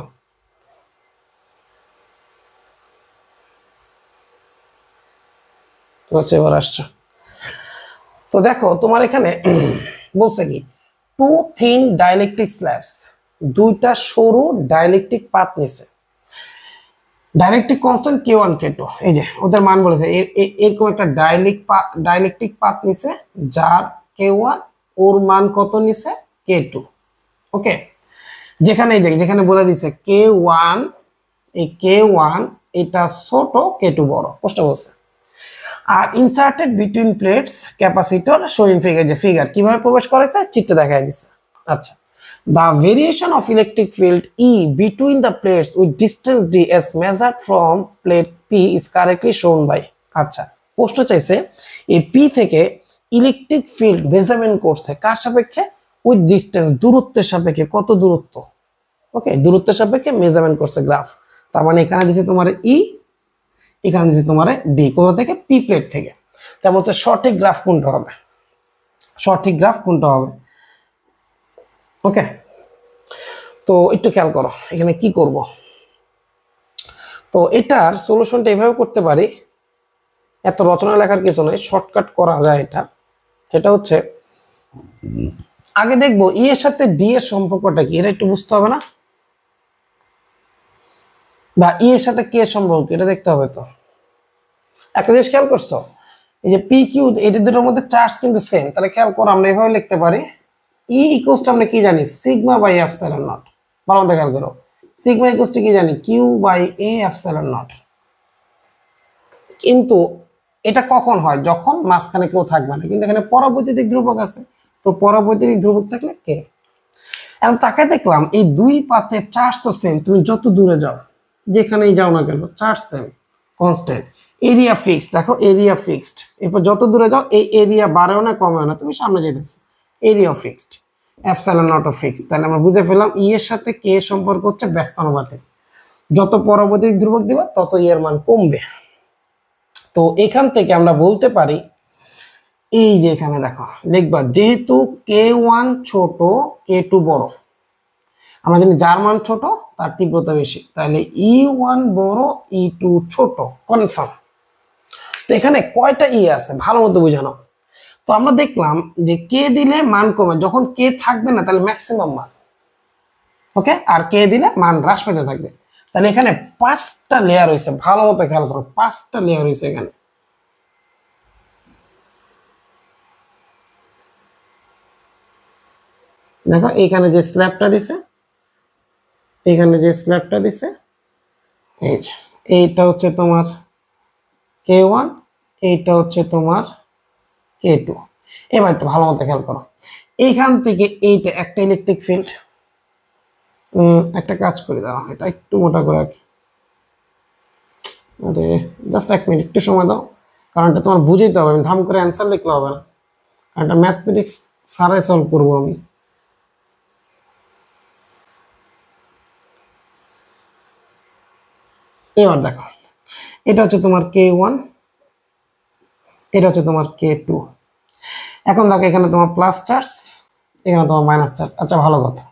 এবার আসছো। তো দেখো তোমার এখানে বলছে কি, টু থিন ডাইলেকট্রিক স্ল্যাবস, দুইটা সরু ডাইলেকট্রিক পাত নিছে, ডাইলেকট্রিক কনস্ট্যান্ট K1 K2, এই যে ওদের মান বলেছে, এরকম একটা ডাইলেকট্রিক পাত নিছে যার K1 ওর মান কত নিছে K2। ওকে, যেখানে এই যেখানে বলে দিছে K1, এই K1 এটা ছোট, K2 বড়, প্রশ্ন বলছে। আর inserted between plates capacitor showing figure, যে ফিগার কিভাবে প্রবেশ করেছে চিত্রে দেখায় দিছে। আচ্ছা, the variation of electric field E between the plates with distance D as measured from plate P is correctly shown by। আচ্ছা, প্রশ্ন চাইছে এই P থেকে ইলেকট্রিক ফিল্ড মেজারমেন্ট করছে কার সাপেক্ষে, উইথ ডিস্টেন্স দূরত্বের সাপেক্ষে, কত দূরত্ব, ওকে দূরত্বের সাপেক্ষে মেজারমেন্ট করছে গ্রাফ। তার মানে এখানে দিছে তোমার E, এখানে দিছে তোমার D, কোথা থেকে P প্লেট থেকে। তা বলছে সঠিক গ্রাফ কোনটা হবে, সঠিক গ্রাফ কোনটা হবে। ওকে, তো একটু খেয়াল করো এখানে কি করব। তো এটার সলিউশনটা এভাবে করতে পারি, এত রচনা লেখার কিছু নয়, শর্টকাট করা যায় এটা। সেটা হচ্ছে আগে দেখবো ই এর সাথে ডি এর সম্পর্কটা কি, এটা একটু বুঝতে হবে না, বা ই এর সাথে কে এর সম্পর্ক এটা দেখতে হবে। তো একটা জিনিস খেয়াল করছো, এই যে পি কিউ এটা দুটোর মধ্যে চার্জ কিন্তু সেম, তাহলে খেয়াল করো আমরা এভাবে লিখতে পারি, ই ইকুয়ালস টু আমরা কি জানি সিগমা বাই এপসাইলন নট, ভালো মতো খেয়াল করো, সিগমা ইকুয়ালস টু কি জানি Q by A epsilon naught. কিন্তু এটা কখন হয়, যখন মাঝখানে কেউ থাকবে না, কিন্তু এখানে পরাবৈদ্যুতিক ধ্রুবক আছে, তো পরাবৈদ্যুতিক ধ্রুবক থাকলে কে। এখন তাকায় দেখলাম এই দুই পাতের চার্জ তো সেম, তুমি যত দূরে যাও যেখানেই যাও না কেন charge same constant, area fixed, দেখো এরিয়া ফিক্সড, এরপর যত দূরে যাও এই এরিয়া বাড়েও না কমেও না, তুমি সামনে যেতেছো, area fixed, epsilon naught fixed. তাহলে আমরা বুঝে ফেললাম ই এর সাথে কে সম্পর্ক হচ্ছে ব্যস্তানুপাতিক। যত পরবর্তী ধ্রুবক দিবা তত এর মান কমবে। তো এখান থেকে আমরা বলতে পারি, এই যে এখানে দেখো লিখবা, যেহেতু k1 ছোট k2 বড়, আমরা জানি যার মান ছোট তার তীব্রতা বেশি, তাহলে E1 বড় E2 ছোট, কনফার্ম। তো এখানে কয়টা আছে ভালো মতো বোঝানো। তো আমরা দেখলাম যে কে দিলে মান কমে, যখন কে থাকবে না তাহলে ম্যাক্সিমাম মান, ওকে, আর কে দিলে মান হ্রাস পেতে থাকবে। তাহলে এখানে 5টা লেয়ার হয়েছে, ভালো মতো খেয়াল করো, 5টা লেয়ার হয়েছে এখানে। দেখো এখানে যে স্ল্যাবটা দিছে, এখানে যে স্ল্যাবটা দিছে, এই যে এইটা হচ্ছে তোমার k1, এইটা হচ্ছে তোমার k2। এবার একটু ভালো মতো খেয়াল করো, এইখান থেকে এইটা একটা ইলেকট্রিক ফিল্ড, একটা কাজ করে দাও, এটা একটু মোটা করে রাখি, আরে জাস্ট 1 মিনিট একটু সময় দাও, কারণ এটা তোমার বুঝাইতে হবে, আমি ধাম করে অ্যান্সার লিখলে হবে না, কারণ এটা ম্যাথমেটিক্স ছাড়াই সলভ করবো আমি। এবার দেখো, এটা হচ্ছে তোমার k1, এটা হচ্ছে তোমার k2। এখন দেখো এখানে তোমার প্লাস চার্জ, এখানে তোমার মাইনাস চার্জ। আচ্ছা ভালো কথা,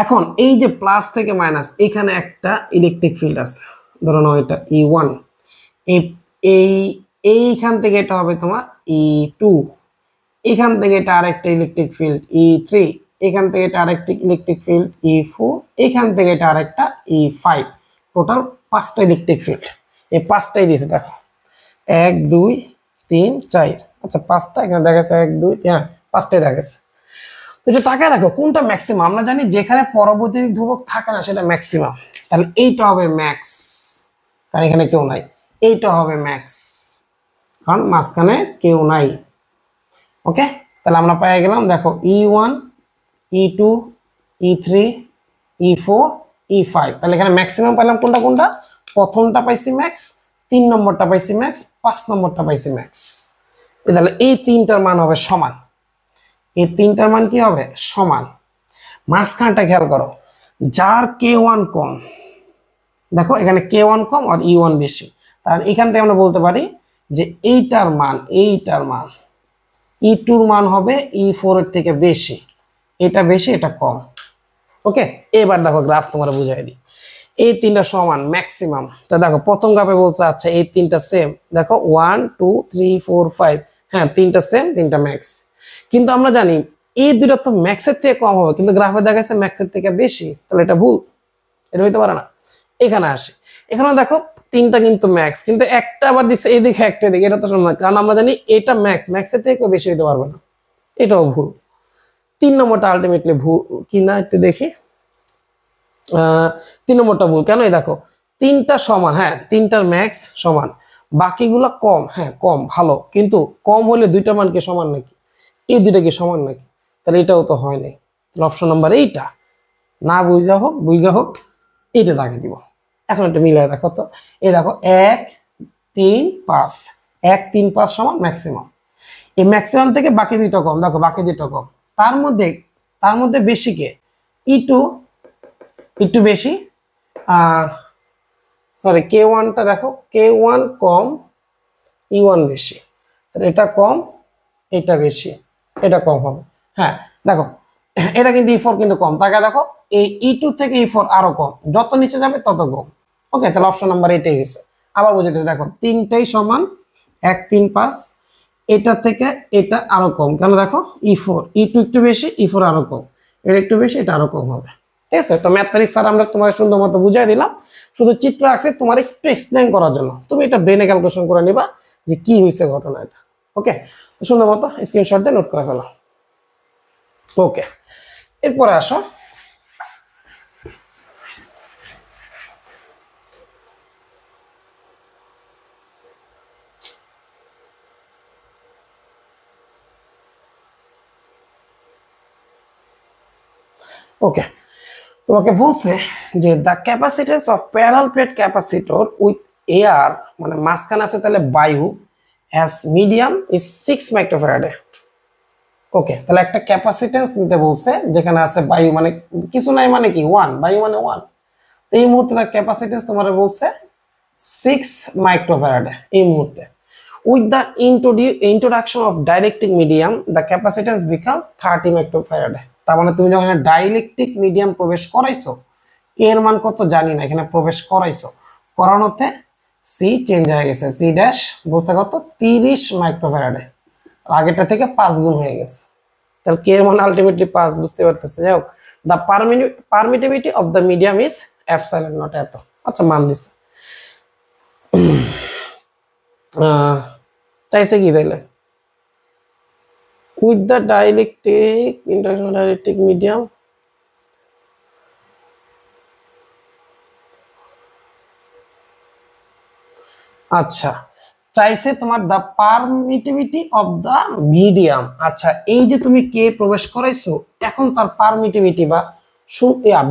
এখন এই যে প্লাস থেকে মাইনাস, এখানে একটা ইলেকট্রিক ফিল্ড আছে, ধরো নাও এটা E1, এই এইখান থেকে এটা হবে তোমার E2, এখান থেকে এটা আরেকটা ইলেকট্রিক ফিল্ড E3, এখান থেকে এটা আরেকটা ইলেকট্রিক ফিল্ড E4, এখান থেকে এটা আরেকটা E5। টোটাল 5টা ইলেকট্রিক ফিল্ড, এই 5টাই দিয়েছে দেখো, 1 2 3 4। আচ্ছা 5টা এখানে দেখাচ্ছে, 1 2, হ্যাঁ 5টাই দেখাচ্ছে। তো এটা তাকায় দেখো কোনটা ম্যাক্সিমাম, আমরা জানি যেখানে পরবর্তী ধ্রুবক থাকে না সেটা ম্যাক্সিমাম, তাহলে এইটা হবে ম্যাক্স, কারণ এখানে কেউ নাই। এইটা হবে ম্যাক্স, কারণ মাঝখানে কেউ নাই। ওকে, তাহলে আমরা পেয়ে গেলাম, দেখো E1 E2 E3 E4 E5। তাহলে এখানে ম্যাক্সিমাম পেলাম কোনটা কোনটা, প্রথমটা পাইছি ম্যাক্স, 3 নম্বরটা পাইছি ম্যাক্স, 5 নম্বরটা পাইছি ম্যাক্স। তাহলে এই তিনটার মান হবে সমান, এই তিনটার মান কি হবে সমান। মাঝখানটা খেয়াল করো, যার k1 কম, দেখো এখানে k1 কম আর E1 বেশি, তাহলে এখান থেকে আমরা বলতে পারি যে এইটার মান E2 মান হবে E4 এর থেকে বেশি, এটা বেশি এটা কম। ওকে, এবার দেখো গ্রাফ তোমার বুঝাই দিই, এই তিনটা সমান ম্যাক্সিমাম। তা দেখো প্রথম গ্রাফে বলছে আচ্ছা এই তিনটা সেম, দেখো 1 2 3 4 5, হ্যাঁ তিনটা সেম, তিনটা ম্যাক্স। কিন্তু আমরা জানি এই দুইটা তো ম্যাক্সের থেকে কম হবে, কিন্তু গ্রাফে দেখা যাচ্ছে ম্যাক্সের থেকে বেশি, তাহলে এটা ভুল, এটা হইতে পারে না। এখানে আসে, এখানে দেখো তিনটা কিন্তু ম্যাক্স, কিন্তু একটা আবার দিচ্ছে এইদিকে একটা এদিকে, এটা তো সম্ভব, কারণ আমরা জানি এটা ম্যাক্স, ম্যাক্সের থেকে বেশি হইতে পারবে না, এটাও ভুল। 3 নম্বরটা আলটিমেটলি ভুল কিনা একটু দেখি, 3 নম্বরটা ভুল কেন, এই দেখো তিনটা সমান, হ্যাঁ তিনটার ম্যাক্স সমান, বাকিগুলো কম, হ্যাঁ কম ভালো, কিন্তু কম হলে দুইটা মান কি সমান নাকি, এই দুইটা কি সমান নাকি, তাহলে এটাও তো হয় নাই। তাহলে অপশন নাম্বার এইটা, না বুঝা হোক এইটা লাগিয়ে দিব। এখন একটা মিলাই দেখো তো, এই দেখো 1 3 5, 1 3 5 সমান ম্যাক্সিমাম। এই ম্যাক্সিমাম থেকে বাকি দুইটা কম, দেখো বাকি দুইটা কম, তার মধ্যে বেশি কে E2 একটু বেশি, সরি k1টা দেখো, k1 কম E1 বেশি, তাহলে এটা কম এটা বেশি, এটা কম হবে। হ্যাঁ দেখো এটা কিন্তু E4 কিন্তু কম, তাকে দেখো এই E2 থেকে E4 আরো কম, যত নিচে যাবে তত কম। ওকে, তাহলে অপশন নাম্বার এটাই হয়েছে। আবার বুঝে দেখো তিনটাই সমান, 1 3 5, এটা থেকে এটা আরো কম, কেন দেখো E4 E2 একটু বেশি, E4 আরো কম, এটা একটু বেশি এটা আরো কম হবে। ঠিক আছে, তো ম্যাথমেটিক্স স্যার আমরা তোমার সুন্দর মতো বুঝাই দিলাম, শুধু চিত্র আঁকছে তোমার একটু এক্সপ্লেন করার জন্য, তুমি এটা ব্রেনে ক্যালকুলেশন করে নিবা যে কি হয়েছে ঘটনা এটা। ওকে, তো সুন্দর মতো স্ক্রিনশট দিয়ে নোট করে ফেলো। ওকে, এরপরে আসো, ওকে তোমাকে বলছে যে the capacitance of parallel plate capacitor with air, মানে মাঝখানে আছে তাহলে বায়ু, অ্যাজ মিডিয়াম ইজ 6 মাইক্রোফ্যারাডে। ওকে, তাহলে একটা ক্যাপাসিটেন্স নিতে বলছে যেখানে আছে বায়ু, মানে কিছু নাই, মানে কি 1, বায়ু মানে 1, এই মুহূর্তে তার ক্যাপাসিটেন্স তোমার বলছে 6 মাইক্রোফ্যারাডে এই মুহূর্তে। With the introduction of dielectric medium the capacitance becomes 30 মাইক্রোফ্যারাডে। তার মানে তুমি যখন ডাইলেকট্রিক মিডিয়াম প্রবেশ করাইছো, কে এর মান কত জানি না, এখানে প্রবেশ করাইছো, করানোতে সি চেঞ্জ হয়ে গেছে, সি ড্যাশ বলছে কত 30 মাইক্রোফ্যারাডে, আগেরটা থেকে 5 গুণ হয়ে গেছে। তাহলে কে এর মান আলটিমেটলি 5, বুঝতে পারতেছে। যাই হোক, the permittivity of the medium is epsilon not এত। আচ্ছা, মান দিছে। চাইছে কি তাইলে with the dielectric international dielectric medium আচ্ছা চাইছে তোমার the permittivity of the medium. আচ্ছা, এই যে তুমি কে প্রবেশ করাইছো, এখন তার পারমিটিভিটি বা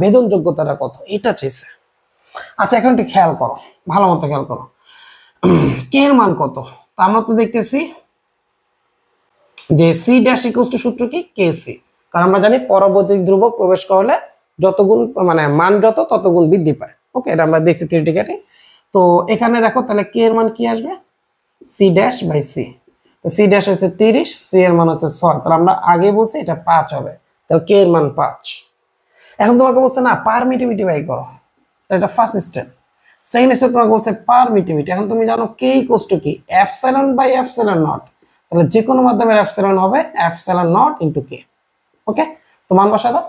ভেদন যোগ্যতাটা কত, এটা চাইছে। আচ্ছা, এখন একটু খেয়াল করো, ভালো মতো খেয়াল করো, কে এর মান কত। তা আমরা তো দেখতেছি যে সি ড্যাশ ইকুয়ালস টু সূত্র কি, কে সি। কারণ আমরা জানি পরবর্তী ধ্রুবক প্রবেশ করলে যত গুণ মানে মান যত তত গুণ বৃদ্ধি পায়। ওকে, এটা আমরা দেখছি থিওরিটিক্যালি। তো এখানে দেখো তাহলে কে এর মান কি আসবে, C dash by C. C dash হচ্ছে 30, সি এর মান হচ্ছে 6, তাহলে আমরা আগে বলছি এটা 5 হবে, তাহলে কে এর মান 5। এখন তোমাকে বলছে না পারমিটিভিটি বাই করো, তাহলে এটা ফার্স্ট স্টেপ। সেকেন্ড স্টেপ তোমাকে বলছে পারমিটিভিটি। এখন তুমি জানো কে ইকুয়ালস টু কি, এপসাইলন বাই এপসাইলন নট, তাহলে যে কোনো মাধ্যমের এপসাইলন হবে এপসাইলন নট ইনটু কে। ওকে, তো মান বসা দাও।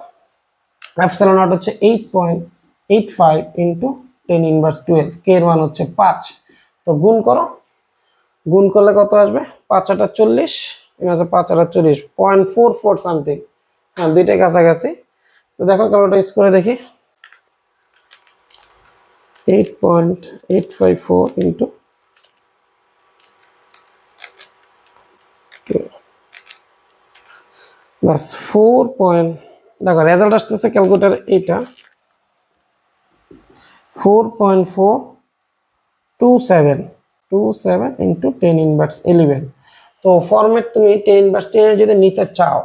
এপসাইলন নট হচ্ছে 8.85 ইনটু 10 ইনভার্স 12, কে এর মান হচ্ছে 5। তো গুণ করো, গুণ করলে কত আসবে, 5 8 40, এখানে আছে 5 8 40, 0.44 সামথিং। হ্যাঁ, দুইটাই কাছাকাছি। তো দেখো ক্যালকুলেটর ইউজ করে দেখি, 8.854 ইন্টু বাস 4. দেখো রেজাল্ট আসতেছে ক্যালকুলেটর এইটা 4.427 ইন্টু 10 ইনভার্স 11। তো ফরম্যাট তুমি 10 ইনভার্স 10 যদি নিতে চাও,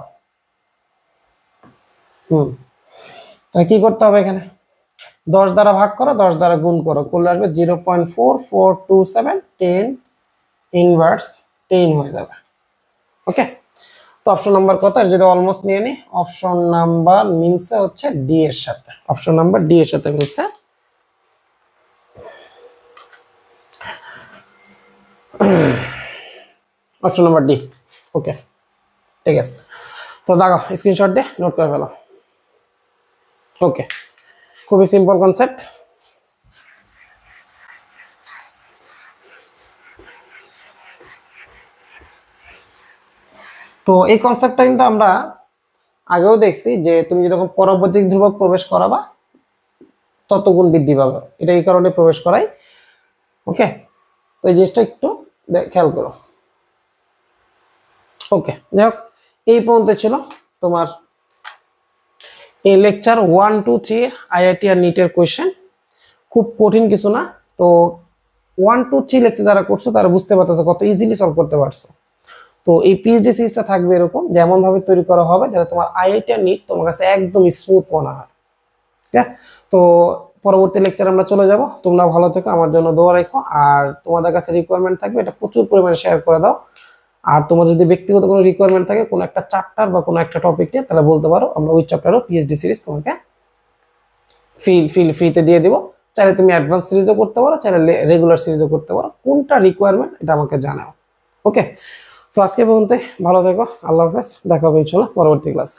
তাহলে কি করতে হবে, এখানে 10 দ্বারা ভাগ করো, 10 দ্বারা গুণ করো, করলে আসবে 0.4427 10 ইনভার্স 10 হয়ে যাবে। ওকে, তো অপশন নাম্বার কত, যদি অলমোস্ট নিয়ে নি, অপশন নাম্বার মিলছে হচ্ছে ডি এর সাথে, অপশন নাম্বার ডি এর সাথে মিলছে। Option number D. ওকে, ঠিক আছে, তো দেখো স্ক্রিনশট দিয়ে নোট করে ফেলো। ওকে, খুবই সিম্পল কনসেপ্ট। তো এই কনসেপ্টটা কিন্তু আমরা আগেও দেখছি যে তুমি যখন পরবর্তী ধ্রুবক প্রবেশ করাবা তত গুণ বৃদ্ধি পাবে, এটা এই কারণে প্রবেশ করাই। ওকে, তো এই জিনিসটা একটু খেয়াল করো। ওকে, যাই হোক, এই পর্যন্ত ছিল তোমার এই লেকচার 1 2 3 আইআইটি আর নিটের কোয়েশ্চেন। খুব কঠিন কিছু না। তো 1 2 3 লেকচার যারা করছো তারা বুঝতে পারতেছো কত ইজিলি সলভ করতে পারছো। তো এই পিএইচডি সিরিজটা থাকবে এরকম, যেমন ভাবে তৈরি করা হবে যাতে তোমার আইআইটি আর নিট তোমার কাছে একদম স্মুথ মনে হয়। ঠিক আছে, তো পরবর্তী লেকচার আমরা চলে যাব। তোমরা ভালো থেকো, আমার জন্য দোয়া রেখো। আর তোমাদের কাছে রিকোয়ারমেন্ট থাকবে, এটা প্রচুর পরিমাণে শেয়ার করে দাও। আর তোমার যদি ব্যক্তিগত কোনো রিকোয়ারমেন্ট থাকে কোনো একটা চ্যাপ্টার বা কোনো একটা টপিক নিয়ে, তাহলে বলতে পারো, আমরা ওই চ্যাপ্টারও পিএইচডি সিরিজ তোমাকে ফ্রিতে দিয়ে দিব। চাইলে তুমি অ্যাডভান্স সিরিজও করতে পারো, চাইলে রেগুলার সিরিজও করতে পারো, কোনটা রিকোয়ারমেন্ট এটা আমাকে জানাও। ওকে, তো আজকে পর্যন্ত ভালো থেকো, আল্লাহ হাফেজ, দেখা হবে ইনশাআল্লাহ পরবর্তী ক্লাস।